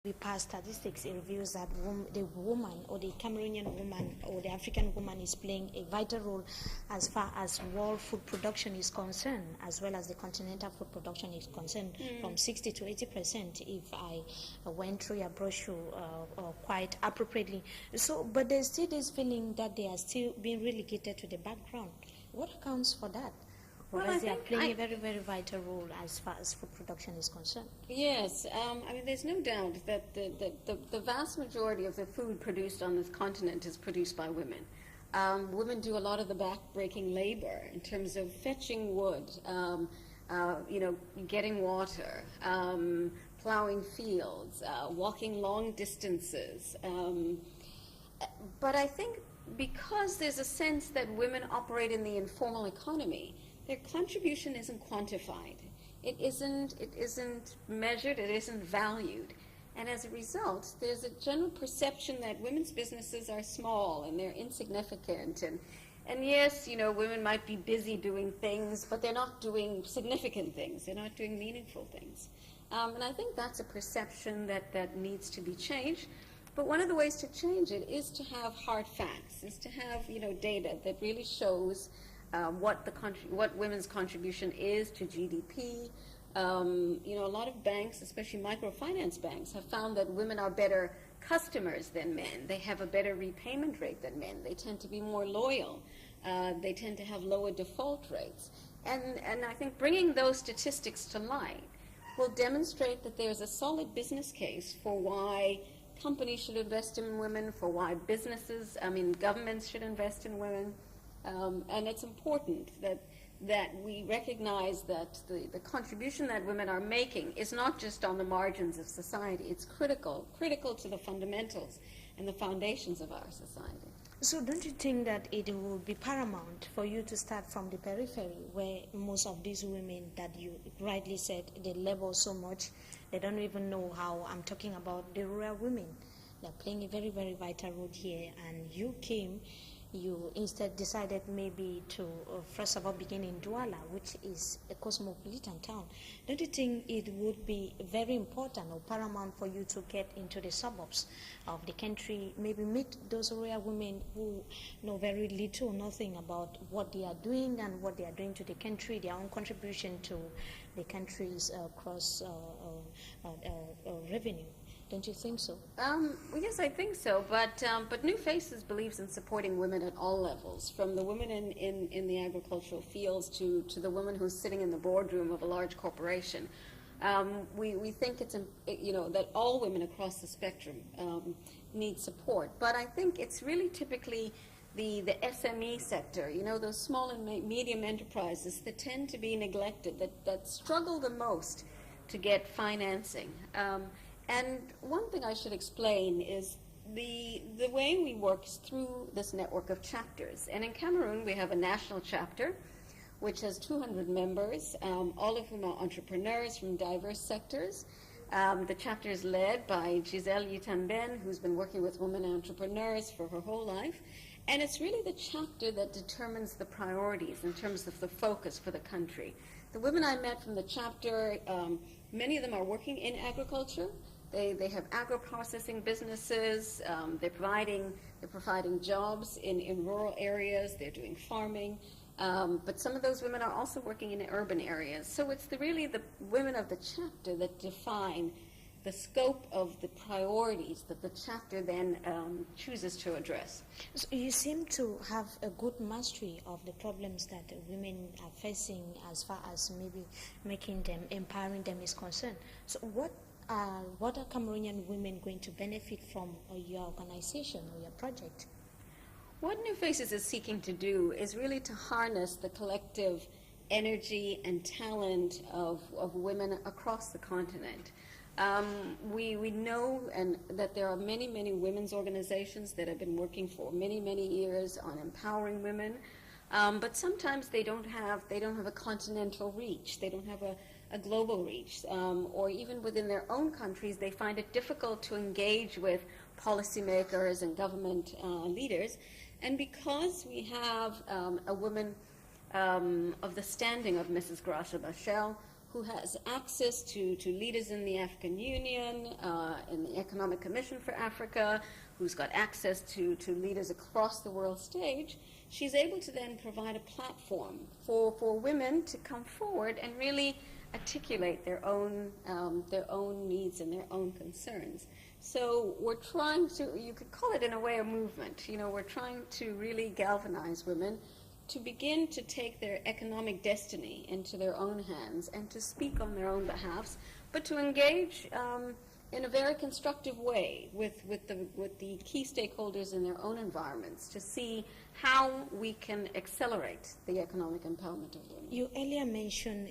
We pass statistics, it reveals that the woman or the Cameroonian woman or the African woman is playing a vital role as far as world food production is concerned, as well as the continental food production is concerned, from 60 to 80%, if I went through your brochure quite appropriately. So, but there's still this feeling that they are still being relegated to the background. What accounts for that? Whereas they are playing a very, very vital role as far as food production is concerned. Yes, I mean, there's no doubt that the vast majority of the food produced on this continent is produced by women. Women do a lot of the back-breaking labor in terms of fetching wood, getting water, plowing fields, walking long distances. But I think because there's a sense that women operate in the informal economy, their contribution isn't quantified. It isn't measured, it isn't valued. And as a result, there's a general perception that women's businesses are small and they're insignificant. And yes, women might be busy doing things, but they're not doing significant things. They're not doing meaningful things. And I think that's a perception that needs to be changed. But one of the ways to change it is to have hard facts, is to have data that really shows what women's contribution is to GDP. A lot of banks, especially microfinance banks, have found that women are better customers than men. They have a better repayment rate than men. They tend to be more loyal. They tend to have lower default rates. And I think bringing those statistics to light will demonstrate that there's a solid business case for why companies should invest in women, for why governments should invest in women. And it's important that we recognize that the contribution that women are making is not just on the margins of society. It's critical to the fundamentals and the foundations of our society. So don't you think that it will be paramount for you to start from the periphery, where most of these women that you rightly said, they labor so much, they don't even know how I'm talking about the rural women. They're playing a very, very vital role here, and you instead decided maybe to first of all begin in Douala, which is a cosmopolitan town. Don't you think it would be very important or paramount for you to get into the suburbs of the country, maybe meet those rural women who know very little or nothing about what they are doing and what they are doing to the country, their own contribution to the country's cross revenue? Don't you think so? Yes, I think so. But New Faces believes in supporting women at all levels, from the women in the agricultural fields to the woman who's sitting in the boardroom of a large corporation. We think it's that all women across the spectrum need support. But I think it's really typically the SME sector, those small and medium enterprises that tend to be neglected, that struggle the most to get financing. And one thing I should explain is the way we work is through this network of chapters. And in Cameroon, we have a national chapter, which has 200 members, all of whom are entrepreneurs from diverse sectors. The chapter is led by Giselle Yitamben, who's been working with women entrepreneurs for her whole life. And it's really the chapter that determines the priorities in terms of the focus for the country. The women I met from the chapter, many of them are working in agriculture. They have agro-processing businesses. They're providing jobs in rural areas. They're doing farming. But some of those women are also working in urban areas. So it's really the women of the chapter that define the scope of the priorities that the chapter then chooses to address. So you seem to have a good mastery of the problems that women are facing as far as maybe empowering them is concerned. So what are Cameroonian women going to benefit from your organization or your project? What New Faces is seeking to do is really to harness the collective energy and talent of women across the continent. We know that there are many, many women's organizations that have been working for many, many years on empowering women, but sometimes they don't have a continental reach. They don't have a global reach, or even within their own countries, they find it difficult to engage with policymakers and government leaders. And because we have a woman of the standing of Mrs. Graça Machel, who has access to leaders in the African Union, in the Economic Commission for Africa, who's got access to leaders across the world stage, she's able to then provide a platform for women to come forward and really articulate their own needs and their own concerns. So we're trying to, you could call it in a way a movement, you know, we're trying to really galvanize women to begin to take their economic destiny into their own hands and to speak on their own behalfs, but to engage in a very constructive way with the key stakeholders in their own environments to see how we can accelerate the economic empowerment of women. You earlier mentioned